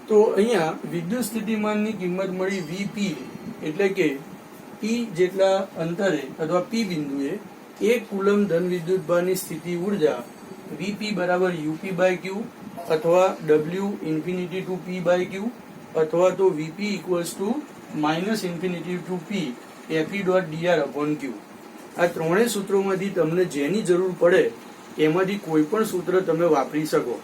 તો અહીંયા વિદ્યુત સ્થિતિમાનની કિંમત મળી વીપી, એટલે કે પી જેટલા અંતરે અથવા પી બિંદુએ 1 કુલમ ધન વિદ્યુતભારની સ્થિતિ ઉર્જા વીપી બરાબર યુપી બાય ક્યુ અથવા W infinity to P by Q અથવા તો V P equals to minus infinity to P F E dot D R upon Q. આ ત્રણેય સૂત્રોમાંથી તમને જેની જરૂર પડે એમાંથી કોઈ પણ સૂત્ર તમે વાપરી શકો.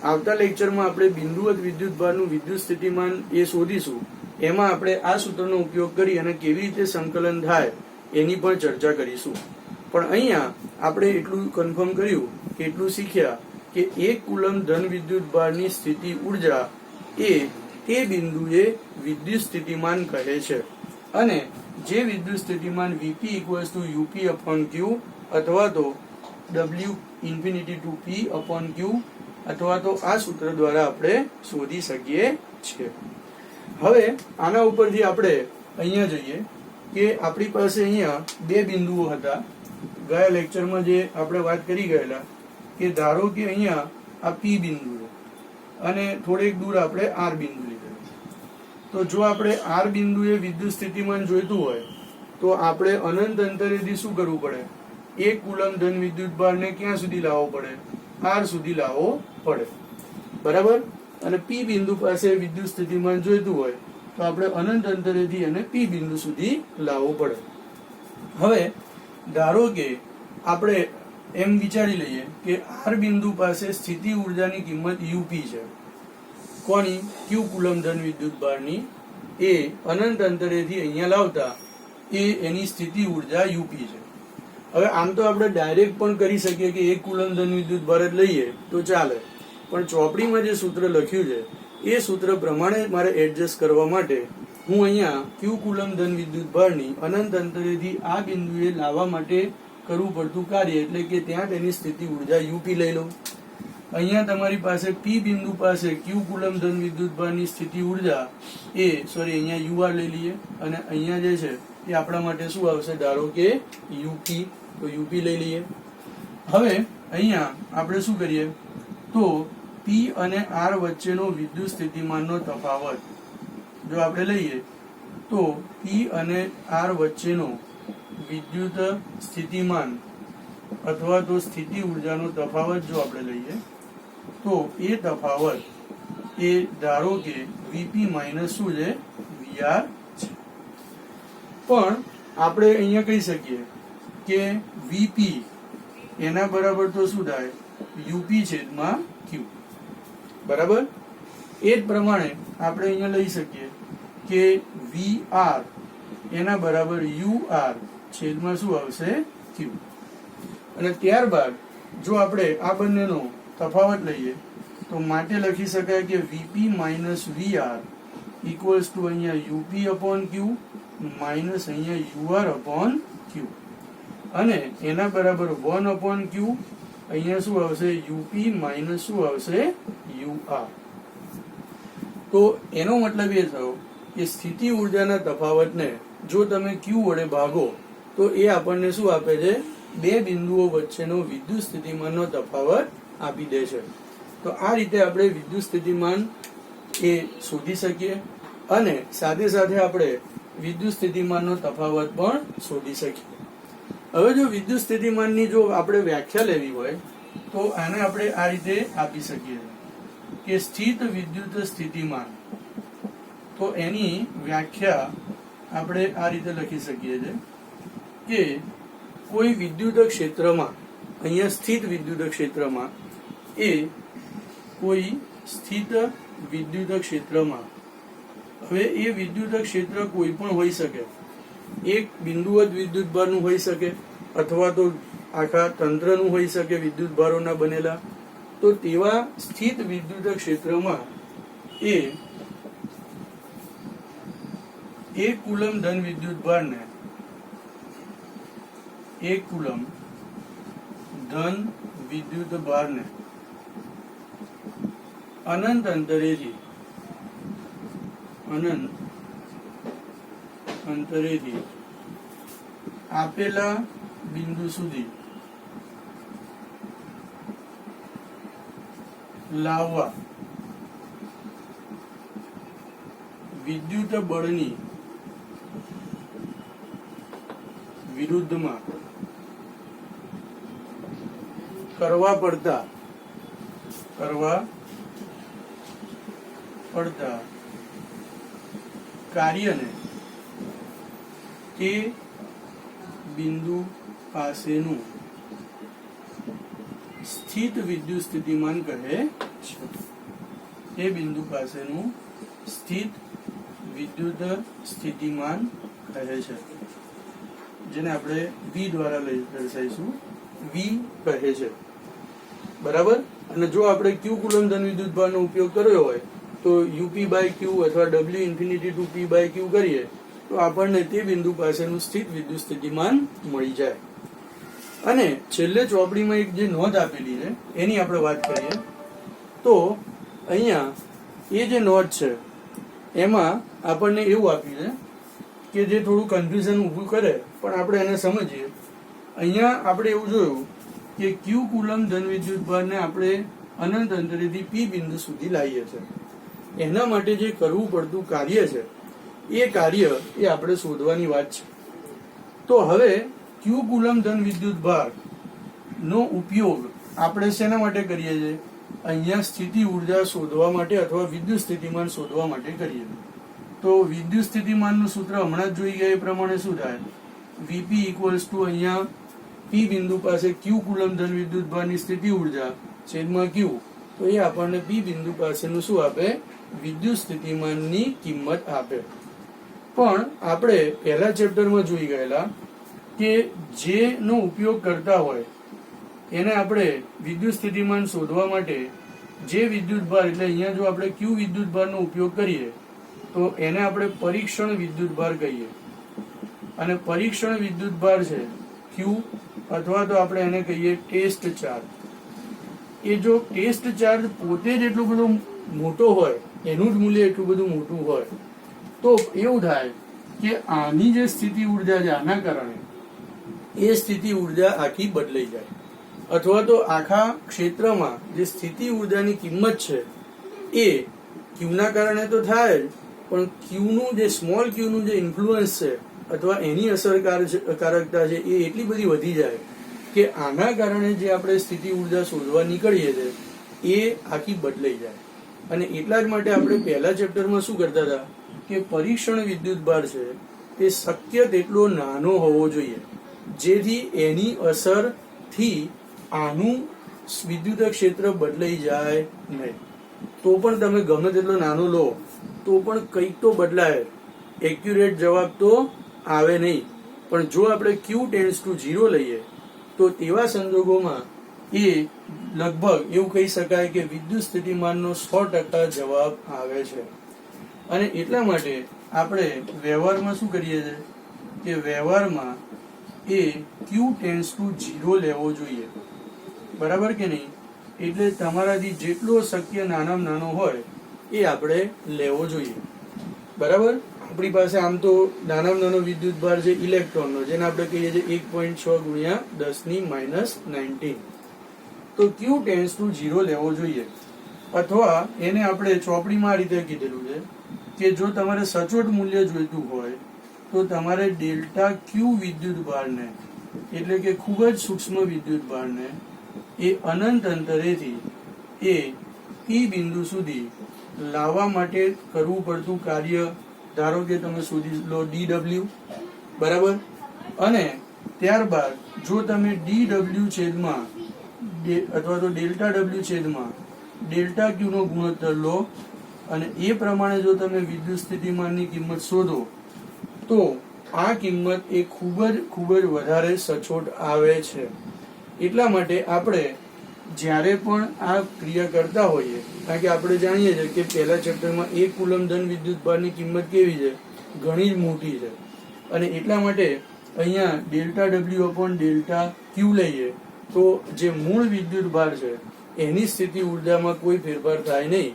આવતા લેક્ચરમાં આપણે બિંદુવત વિદ્યુતભારનું વિદ્યુત સ્થિતિમાન એ શોધીશું. એમાં આપણે આ સૂત્રનો ઉપયોગ કરી અને કેવી રીતે સંકલન થાય એની પણ ચર્ચા કરીશું. પણ અહીંયા આપણે એટલું કન્ફર્મ કર્યું, એટલું શીખ્યા કે 1 કુલમ ધન વિદ્યુતભારની સ્થિતિ ઉર્જા એ તે બિંદુએ વિદ્યુત સ્થિતિમાન કહે છે અને જે વિદ્યુત સ્થિતિમાન VP equals two UP upon ક્યુ અથવા તો W infinity to P upon ક્યુ અથવા તો આ સૂત્ર દ્વારા આપણે શોધી શકીએ છીએ. હવે આના ઉપરથી આપણે અહીંયા જોઈએ કે આપણી પાસે અહીંયા બે બિંદુઓ હતા. ગયા લેક્ચરમાં જે આપણે વાત કરી ગયેલા કે ધારો કે અહીંયા આ પી બિંદુ અને થોડેક દૂર આપણે આર બિંદુ લીધેલું. તો જો આપણે આર બિંદુએ વિદ્યુત સ્થિતિમાન જોઈતું હોય તો આપણે અનંત અંતરેથી શું કરવું પડે? 1 કુલમ ધન વિદ્યુતભારને ક્યાં સુધી લાવવો પડે? આર સુધી લાવવો પડે, બરાબર. અને પી બિંદુ પાસે વિદ્યુત સ્થિતિમાન જોઈતું હોય તો આપણે અનંત અંતરેથી એને પી બિંદુ સુધી લાવવું પડે. હવે ધારો કે આપણે એમ વિચારી લઈએ કે આર બિંદુ પાસે સ્થિતિ ઉર્જાની કિંમત યુપી છે. કોની? ક્યુ કુલમ ધન વિદ્યુતભારની. એ અનંત અંતરેથી અહીંયા લાવતા એ એની સ્થિતિ ઉર્જા યુપી છે. હવે આમ તો આપણે ડાયરેક્ટ પણ કરી શકીએ કે 1 કુલમ ધન વિદ્યુતભાર જ લઈએ તો ચાલે, પણ ચોપડીમાં જે સૂત્ર લખ્યું છે એ સૂત્ર પ્રમાણે મારે એડજસ્ટ કરવા માટે હું અહીંયા ક્યુ કુલમ ધન વિદ્યુતભારની અનંત અંતરેથી આ બિંદુએ લાવવા માટે કરવું પડતું કાર્ય એટલે કે ત્યાં તેની સ્થિતિ ઉર્જા યુપી લઈ લઉં. અહીંયા તમારી પાસે પી બિંદુ પાસે ક્યુ કુલમ ધન વિદ્યુતભારની સ્થિતિ ઉર્જા અહીંયા યુઆર લઈ લઈએ અને અહીંયા જે છે એ આપણા માટે શું આવશે? ધારો કે યુપી, તો યુપી લઈ લઈએ. હવે અહીંયા આપણે શું કરીએ તો પી અને આર વચ્ચેનો વિદ્યુત સ્થિતિમાનનો તફાવત જો આપણે લઈએ તો પી અને આર વચ્ચેનો વિદ્યુત સ્થિતિમાન અથવા તો સ્થિતિ ઉર્જાનો તફાવત જો આપણે લઈએ તો એ તફાવત એ ધારો કે વીપી માઇનસ શું છે? વીઆર છે. પણ આપણે અહીંયા કહી શકીએ કે વીપી એના બરાબર તો શું થાય? યુપી છેદમાં ક્યુ, બરાબર. એ જ પ્રમાણે આપણે અહીંયા લઈ શકીએ કે વી આર એના બરાબર યુ આર છેદમાં શું આવશે? ક્યુ. અને ત્યારબાદ જો આપણે આ બંનેનો તફાવત લઈએ તો માટે લખી શકાય કે VP minus we are equals to અહીંયા યુપી અપોન ક્યુ માઇનસ અહીંયા યુઆર અપોન ક્યુ અને એના બરાબર 1 અપોન ક્યુ અહીંયા શું આવશે? યુપી માઇનસ શું આવશે? યુઆર. તો એનો મતલબ એ થયો કે સ્થિતિ ઉર્જાના તફાવતને જો તમે ક્યુ વડે ભાગો તો એ આપણને શું આપે છે? બે બિંદુઓ વચ્ચેનો વિદ્યુત સ્થિતિમાનનો તફાવત આપી દે છે. તો આ રીતે આપણે વિદ્યુત સ્થિતિમાન એ શોધી શકીએ અને સાથે સાથે આપણે વિદ્યુત સ્થિતિમાનનો તફાવત પણ શોધી શકીએ. હવે જો વિદ્યુત સ્થિતિમાનની જો આપણે વ્યાખ્યા લેવી હોય તો આને આપણે આ રીતે આપી શકીએ કે સ્થિત વિદ્યુત સ્થિતિમાન. તો એની વ્યાખ્યા આપણે આ રીતે લખી શકીએ છીએ કે કોઈ વિદ્યુત ક્ષેત્રમાં, અહીંયા સ્થિત વિદ્યુત ક્ષેત્રમાં એ કોઈ સ્થિત વિદ્યુત ક્ષેત્રમાં, હવે એ વિદ્યુત ક્ષેત્ર કોઈ પણ હોઈ શકે. એક બિંદુવત વિદ્યુતભારનું હોઈ શકે અથવા તો આખા તંત્રનું હોઈ શકે વિદ્યુતભારોના બનેલા. તો તેવા સ્થિત વિદ્યુત ક્ષેત્રમાં એ 1 કુલમ ધન વિદ્યુતભારને 1 કુલમ ધન વિદ્યુતભારને અનંત અંતરેથી આપેલા બિંદુ સુધી લાવવા વિદ્યુત બળની વિરુદ્ધમાં કરવા પડતા કાર્યને તે બિંદુ પાસેનું સ્થિત વિદ્યુત સ્થિતિમાન કહે છે. તે બિંદુ પાસેનું સ્થિત વિદ્યુત સ્થિતિમાન કહે છે, જેને આપણે V દ્વારા દર્શાવીશું. V કહે છે, બરાબર. અને જો આપણે Q કુલમ ધન વિદ્યુત ભારનો ઉપયોગ કર્યો હોય તો UP/Q અથવા W ઇન્ફિનિટી ટુ P/Q કરીએ તો આપણને તે બિંદુ પાસેનું સ્થિત વિદ્યુત સ્થિતિમાન મળી જાય. અને છેલ્લે ચોપડીમાં એક જે નોંધ આપેલી છે એની આપણે વાત કરીએ તો અહીંયા એ જે નોંધ છે એમાં આપણને એવું આપ્યું છે કે જે થોડું કન્ફ્યુઝન ઊભું કરે, પણ આપણે એને સમજીએ. અહીંયા આપણે એવું જોયું કે Q કુલમ ધન વિદ્યુત ભારને આપણે અનંત અંતરેથી P બિંદુ સુધી લાવીએ છીએ. એના માટે જે કરવું પડતું કાર્ય છે એ કાર્ય એ આપણે શોધવાની વાત છે. તો હવે Q કુલમ ધન વિદ્યુત ભાર નો ઉપયોગ આપણે શેના માટે કરીએ છીએ? અહીંયા સ્થિતિ ઉર્જા શોધવા માટે અથવા વિદ્યુત સ્થિતિમાન શોધવા માટે કરીએ. તો વિદ્યુત સ્થિતિમાનનું સૂત્ર હમણાં જ જોઈ ગયા એ પ્રમાણે શું થાય? Vp ઇક્વલ્સ ટુ અહીંયા P બિંદુ પાસે Q કુલમ ધન વિદ્યુત ભારની સ્થિતિ ઉર્જા છેદમાં Q. તો એ આપણને P બિંદુ પાસેનું શું આપે? વિદ્યુત સ્થિતિમાનની કિંમત આપે. પણ આપણે પહેલા ચેપ્ટરમાં જોઈ ગયેલા કે જેનો ઉપયોગ કરતા હોય એને આપણે વિદ્યુત સ્થિતિમાન શોધવા માટે જે વિદ્યુત ભાર, એટલે અહીંયા જો આપણે Q વિદ્યુત ભારનો ઉપયોગ કરીએ તો એને આપણે પરીક્ષણ વિદ્યુત ભાર કહીએ. અને પરીક્ષણ વિદ્યુત ભાર છે Q, અથવા તો આપણે એને કહીએ ટેસ્ટ ચાર્જ. એ જો ટેસ્ટ ચાર્જ પોતે જ એટલો બધો મોટો હોય, એનું જ મૂલ્ય એટલું બધું મોટું હોય, તો એવું થાય કે આની જે સ્થિતિ ઉર્જા છે આના કારણે એ સ્થિતિ ઉર્જા આખી બદલાઈ જાય, અથવા તો આખા ક્ષેત્રમાં જે સ્થિતિ ઉર્જાની કિંમત છે એ ક્યુના કારણે તો થાય જ, પણ ક્યુનું જે સ્મોલ ક્યુનું જે ઇન્ફ્લુઅન્સ છે અથવા એની અસરકારકતા છે એ એટલી બધી વધી જાય કે આના કારણે જે આપણે સ્થિતિ ઉર્જા શોધવા નીકળીએ છીએ એ આખી બદલાઈ જાય. અને એટલા જ માટે આપણે પહેલા ચેપ્ટરમાં શું કરતા હતા કે પરીક્ષણ વિદ્યુત ભાર છે તે શક્ય તેટલો નાનો હોવો જોઈએ, જેથી એની અસરથી આનું વિદ્યુત ક્ષેત્ર બદલાઈ જાય નહીં. તો પણ તમે ગમે તેટલો નાનો લો તો પણ કંઈક તો બદલાય, એક્યુરેટ જવાબ તો આવે નહીં. પણ જો આપણે Q ટેન્ડ્સ ટુ 0 લઈએ તો તેવા સંજોગોમાં એ લગભગ એવું કહી શકાય કે વિદ્યુત સ્થિતિમાનનો 100% જવાબ આવે છે. અને એટલા માટે આપણે વ્યવહારમાં શું કરીએ છીએ કે વ્યવહારમાં એ Q ટેન્ડ્સ ટુ 0 લેવો જોઈએ, બરાબર કે નહીં? એટલે તમારાથી જેટલો શક્ય નાનામાં નાનો હોય એ આપણે લેવો જોઈએ, બરાબર. આપણી પાસે આમ તો નાનામાં નાનો વિદ્યુત ભાર છે ઇલેક્ટ્રોનનો, જેને આપણે કહીએ છીએ 1.6 ગુણ્યા 10⁻19. તો Q ટેન્ડ્સ ટુ 0 લેવો જોઈએ. અથવા એને આપણે ચોપડીમાં આ રીતે કીધેલું છે કે જો તમારે સચોટ મૂલ્ય જોઈતું હોય તો તમારે ડેલ્ટા Q વિદ્યુત ભારને, એટલે કે ખૂબ જ સૂક્ષ્મ વિદ્યુત ભારને એ અનંત અંતરેથી એ P બિંદુ સુધી લાવવા માટે કરવું પડતું કાર્ય, ધારો કે તમે શોધી લો dW, બરાબર. અને ત્યારબાદ જો તમે dW છેદમાં અથવા તો ડેલ્ટા W છેદમાં ડેલ્ટા Q નો ગુણોત્તર લો અને એ પ્રમાણે જો તમે વિદ્યુત સ્થિતિમાનની કિંમત શોધો તો આ કિંમત એ ખૂબ જ વધારે સચોટ આવે છે. એટલા માટે આપણે જ્યારે પણ આ ક્રિયા કરતા હોઈએ, કારણ કે આપણે જાણીએ છીએ કે પહેલા ચેપ્ટરમાં 1 કુલમ ધન વિદ્યુત ભારની કિંમત કેવી છે? ઘણી જ મોટી છે. અને એટલા માટે અહીંયા delta W upon delta Q લઈએ તો જે મૂળ વિદ્યુત ભાર છે એની સ્થિતિ ઉર્જામાં કોઈ ફેરફાર થાય નહીં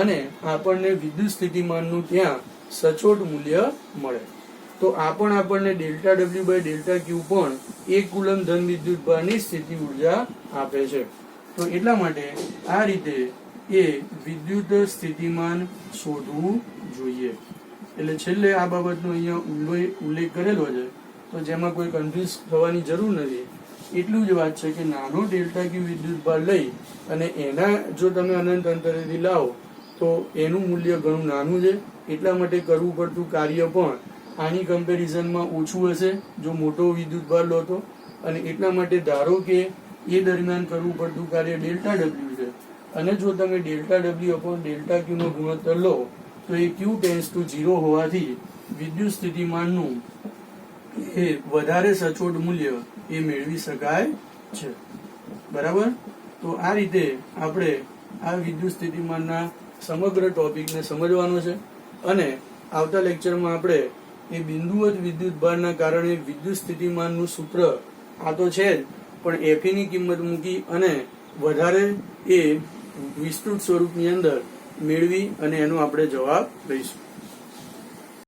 અને આપણને વિદ્યુત સ્થિતિમાનનું ત્યાં સચોટ મૂલ્ય મળે. તો આ પણ આપણને delta W by delta Q પણ 1 કુલમ ધન વિદ્યુત ભારની સ્થિતિ ઉર્જા આપે છે. તો એટલા માટે આ રીતે એ વિદ્યુત સ્થિતિમાન શોધવું જોઈએ. એટલે છેલ્લે આ બાબતનો અહીંયા ઉલ્લેખ કરેલો છે, તો જેમાં કોઈ કન્ફ્યુઝ થવાની જરૂર નથી. એટલું જ વાત છે કે નાનો ડેલ્ટા ક્યુ વિદ્યુતભાર લઈ અને એના જો તમે અનંત અંતરેથી લાવો તો એનું મૂલ્ય ઘણું નાનું છે. એટલા માટે કરવું પડતું કાર્ય પણ આની કમ્પેરિઝનમાં ઓછું હશે જો મોટો વિદ્યુતભાર લો તો. અને એટલા માટે ધારો કે એ દરમિયાન કરવું પડતું કાર્ય ડેલ્ટા ડબલ્યુ છે, અને જો તમે delta W upon delta Q નો ગુણોત્તર લો તો એ ક્યુ ટેન્સ ટુ 0 હોવાથી વિદ્યુત સ્થિતિમાનનું એ વધારે સચોટ મૂલ્ય એ મેળવી શકાય છે. બરાબર. તો આ રીતે આપણે આ વિદ્યુત સ્થિતિમાનના સમગ્ર ટોપિકને સમજવાનો છે. અને આવતા લેક્ચરમાં આપણે એ બિંદુવત વિદ્યુતભારના કારણે વિદ્યુત સ્થિતિમાનનું સૂત્ર આ તો છે જ, પણ એફઈ ની કિંમત મૂકી અને વધારે એ વિસ્તૃત સ્વરૂપની અંદર મેળવી અને એનો આપણે જવાબ લઈશું.